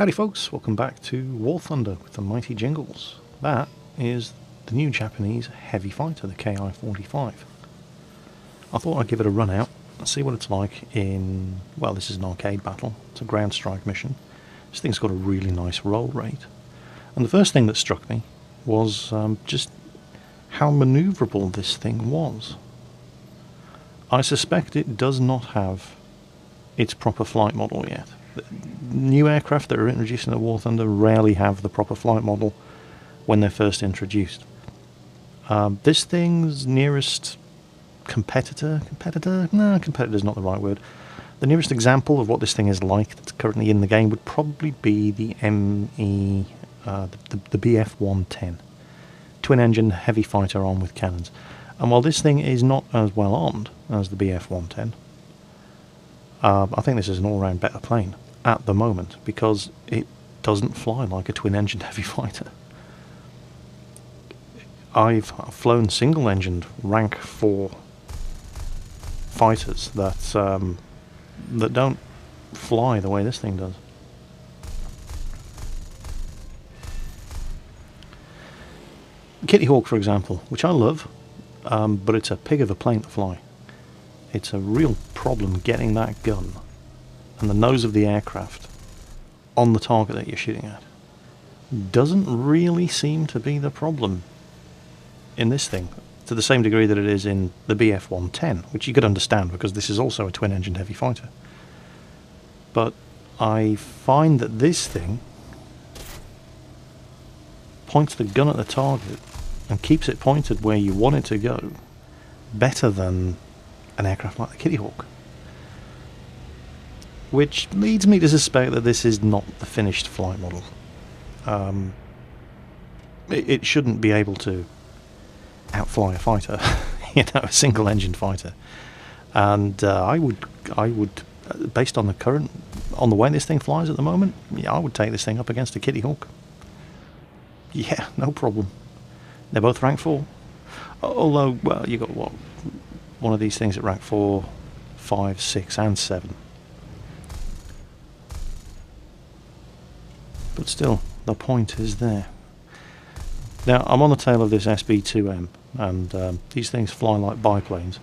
Howdy folks, welcome back to War Thunder with the Mighty Jingles. That is the new Japanese heavy fighter, the Ki-45. I thought I'd give it a run out and see what it's like in, well, this is an arcade battle, it's a ground strike mission. This thing's got a really nice roll rate. And the first thing that struck me was just how manoeuvrable this thing was. I suspect it does not have its proper flight model yet. New aircraft that are introduced in the War Thunder rarely have the proper flight model when they're first introduced. This thing's nearest competitor? No, competitor's not the right word. The nearest example of what this thing is like that's currently in the game would probably be the the Bf-110. Twin-engine heavy fighter armed with cannons. And while this thing is not as well armed as the Bf-110, I think this is an all-round better plane at the moment because it doesn't fly like a twin-engined heavy fighter. I've flown single-engined rank 4 fighters that don't fly the way this thing does. Kitty Hawk, for example, which I love, but it's a pig of a plane to fly. It's a real problem getting that gun and the nose of the aircraft on the target that you're shooting at. Doesn't really seem to be the problem in this thing, to the same degree that it is in the Bf-110, which you could understand because this is also a twin-engine heavy fighter. But I find that this thing points the gun at the target and keeps it pointed where you want it to go better than an aircraft like the Kitty Hawk. Which leads me to suspect that this is not the finished flight model. It shouldn't be able to outfly a fighter, a single-engine fighter. And I would, based on the way this thing flies at the moment, yeah, I would take this thing up against a Kitty Hawk. Yeah, no problem. They're both rank 4. Although, well, you got what? One of these things at rank 4, 5, 6 and 7. But still, the point is there. Now, I'm on the tail of this SB-2M, and these things fly like biplanes,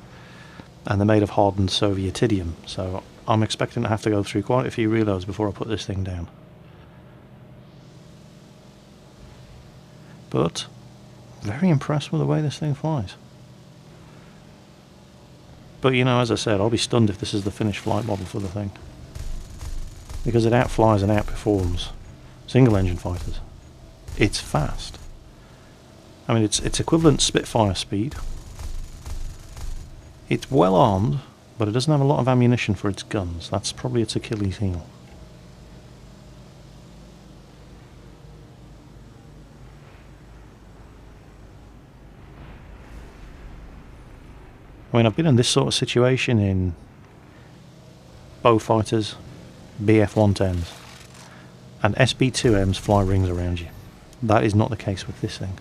and they're made of hardened Sovietidium, so I'm expecting to have to go through quite a few reloads before I put this thing down. But, very impressed with the way this thing flies. But, as I said, I'll be stunned if this is the finished flight model for the thing. Because it outflies and outperforms single-engine fighters. It's fast. I mean, it's equivalent Spitfire speed. It's well armed, but it doesn't have a lot of ammunition for its guns. That's probably its Achilles heel. I mean, I've been in this sort of situation in bow fighters, Bf-110s, and SB-2Ms fly rings around you. That is not the case with this thing.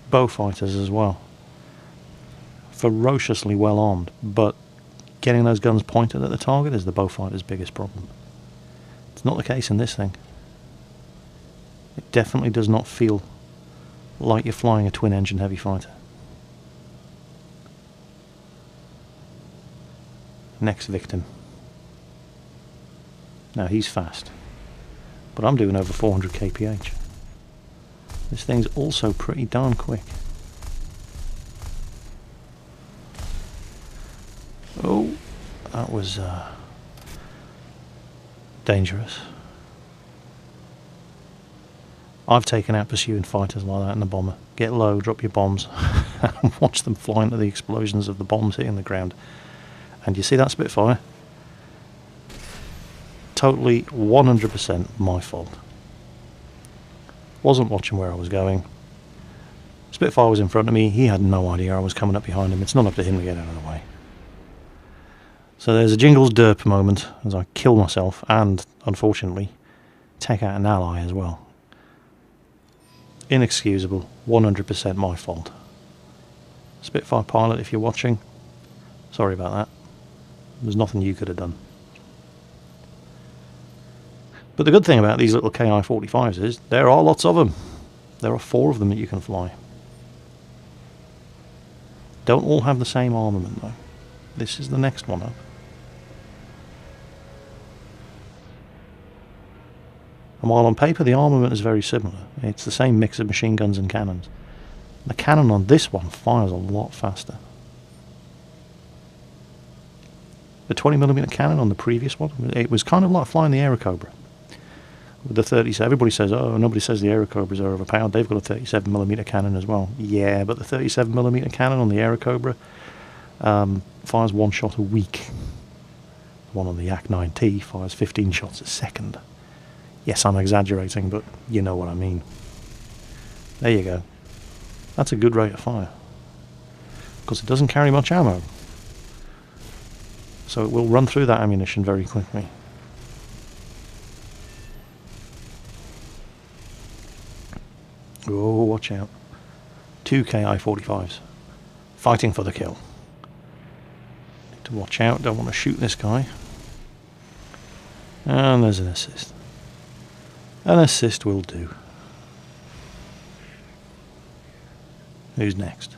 Bow fighters as well. Ferociously well armed, but getting those guns pointed at the target is the bow fighter's biggest problem. It's not the case in this thing. It definitely does not feel like you're flying a twin-engine heavy fighter. Next victim. Now he's fast, but I'm doing over 400 kph. This thing's also pretty darn quick. Oh, that was dangerous. I've taken out pursuing fighters like that in the bomber. Get low, drop your bombs, and watch them fly into the explosions of the bombs hitting the ground. And you see that Spitfire? Totally 100% my fault. Wasn't watching where I was going. Spitfire was in front of me. He had no idea I was coming up behind him. It's not up to him to get out of the way. So there's a Jingles derp moment as I kill myself and, unfortunately, take out an ally as well. Inexcusable. 100% my fault. Spitfire pilot, if you're watching, sorry about that. There's nothing you could have done. But the good thing about these little Ki-45s is there are lots of them. There are 4 of them that you can fly. Don't all have the same armament though. This is the next one up. And while on paper the armament is very similar, it's the same mix of machine guns and cannons. The cannon on this one fires a lot faster. The 20mm cannon on the previous one, it was kind of like flying the Airacobra. With the 37, everybody says, oh, nobody says the Airacobras are overpowered. They've got a 37mm cannon as well. Yeah, but the 37mm cannon on the Airacobra fires 1 shot a week. The one on the Yak-9T fires 15 shots a second. Yes, I'm exaggerating, but you know what I mean. There you go. That's a good rate of fire. Because it doesn't carry much ammo. So it will run through that ammunition very quickly. Oh, watch out. 2 Ki-45s. Fighting for the kill. Need to watch out, don't want to shoot this guy. And there's an assist. An assist will do. Who's next?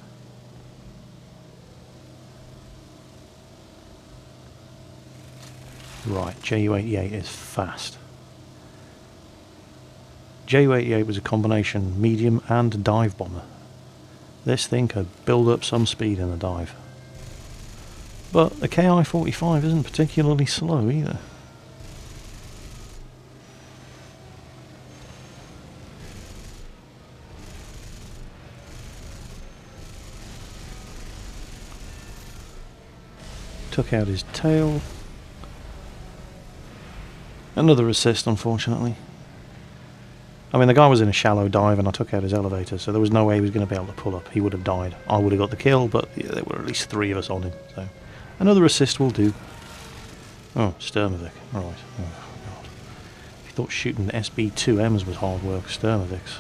Right, Ju-88 is fast. Ju-88 was a combination medium and dive bomber. This thing could build up some speed in a dive. But the Ki-45 isn't particularly slow either. Took out his tail. Another assist, unfortunately. I mean, the guy was in a shallow dive and I took out his elevator, so there was no way he was going to be able to pull up. He would have died. I would have got the kill, but yeah, there were at least 3 of us on him. So another assist will do. Oh, Sturmovik. Right. Oh, God. If you thought shooting SB-2Ms was hard work, Sturmoviks.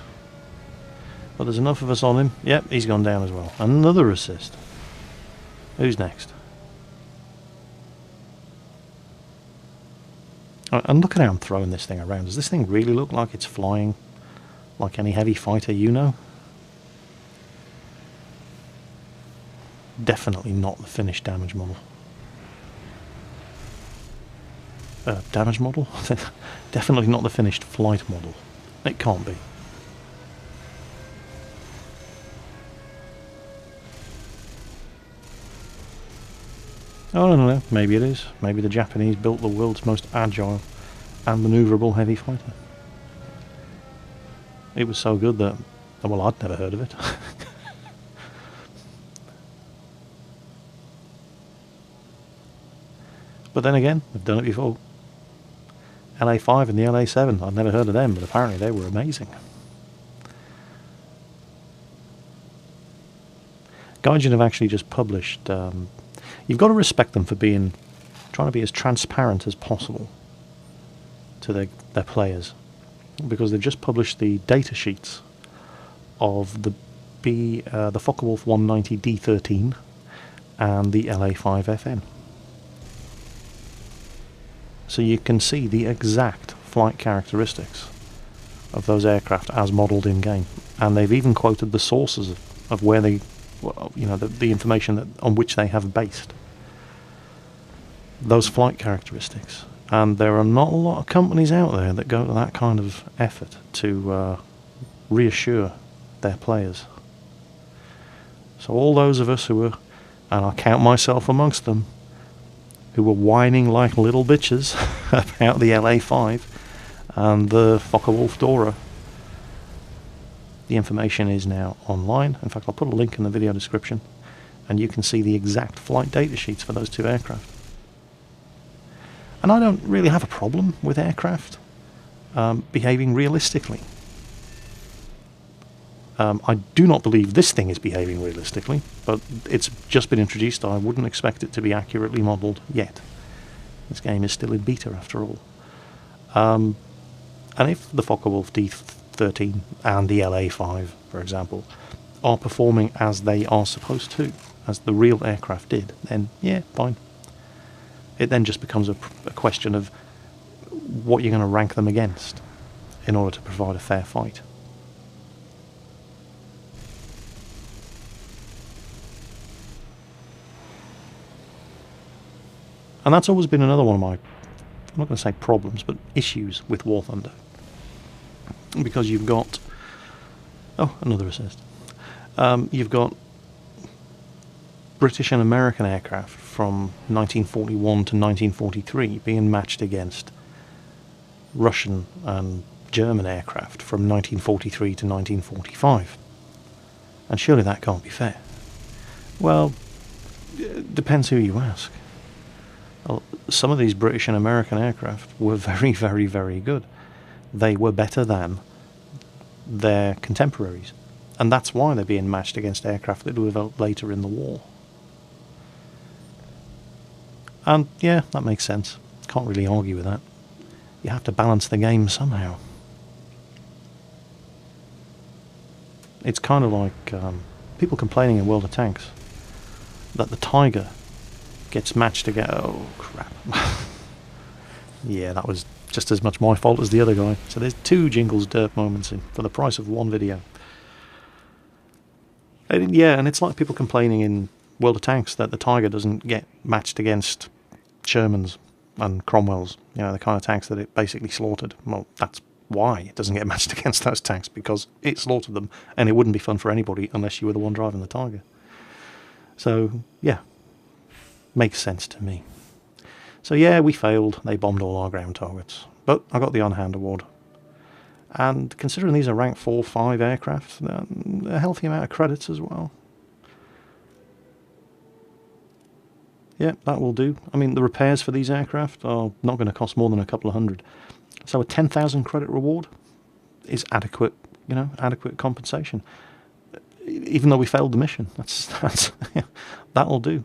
But there's enough of us on him. Yep, he's gone down as well. Another assist. Who's next? And look at how I'm throwing this thing around. Does this thing really look like it's flying like any heavy fighter you know? Definitely not the finished damage model. Damage model? Definitely not the finished flight model. It can't be. Oh, I don't know, maybe it is. Maybe the Japanese built the world's most agile and manoeuvrable heavy fighter. It was so good that, well, I'd never heard of it. But then again, I've done it before. LA-5 and the LA-7, I'd never heard of them, but apparently they were amazing. Gaijin have actually just published... you've got to respect them for trying to be as transparent as possible to their players, because they've just published the data sheets of the Focke-Wulf 190 D13 and the LA-5 FN. So you can see the exact flight characteristics of those aircraft as modelled in game, and they've even quoted the sources of where they, you know, the information on which they have based those flight characteristics. And there are not a lot of companies out there that go to that kind of effort to reassure their players. So all those of us who were, and I count myself amongst them, who were whining like little bitches about the LA-5 and the Focke-Wulf Dora, the information is now online. In fact, I'll put a link in the video description, and you can see the exact flight data sheets for those 2 aircraft. And I don't really have a problem with aircraft behaving realistically. I do not believe this thing is behaving realistically, but it's just been introduced. I wouldn't expect it to be accurately modelled yet. This game is still in beta after all. And if the Focke-Wulf D13 and the LA-5, for example, are performing as they are supposed to, as the real aircraft did, then yeah, fine. It then just becomes a question of what you're going to rank them against in order to provide a fair fight. And that's always been another one of my, I'm not going to say problems, but issues with War Thunder. Because you've got, oh, another assist. You've got British and American aircraft from 1941 to 1943 being matched against Russian and German aircraft from 1943 to 1945. And surely that can't be fair. Well, it depends who you ask. Well, some of these British and American aircraft were very, very, very good. They were better than their contemporaries. And that's why they're being matched against aircraft that were developed later in the war. And yeah, that makes sense. Can't really argue with that. You have to balance the game somehow. It's kind of like people complaining in World of Tanks that the Tiger gets matched again. Oh, crap. Yeah, that was just as much my fault as the other guy. So there's 2 Jingles Derp moments in for the price of 1 video. And yeah, and it's like people complaining in World of Tanks that the Tiger doesn't get matched against Shermans and Cromwells, you know, the kind of tanks that it basically slaughtered. Well, that's why it doesn't get matched against those tanks, because it slaughtered them, and it wouldn't be fun for anybody unless you were the one driving the Tiger. So, yeah, makes sense to me. So yeah, we failed. They bombed all our ground targets. But I got the on-hand award. And considering these are rank 4-5 aircraft, a healthy amount of credits as well. Yeah, that will do. I mean, the repairs for these aircraft are not going to cost more than a couple of hundred. So a 10,000 credit reward is adequate, you know, adequate compensation. Even though we failed the mission, that's yeah, that'll do.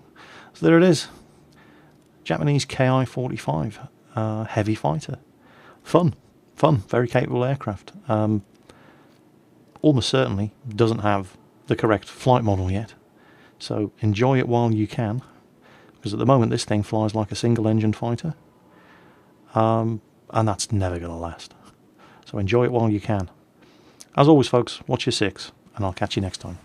So there it is. Japanese Ki-45 heavy fighter. Fun, very capable aircraft. Almost certainly doesn't have the correct flight model yet. So enjoy it while you can. Because at the moment this thing flies like a single engine fighter, and that's never going to last. So enjoy it while you can. As always folks, watch your 6, and I'll catch you next time.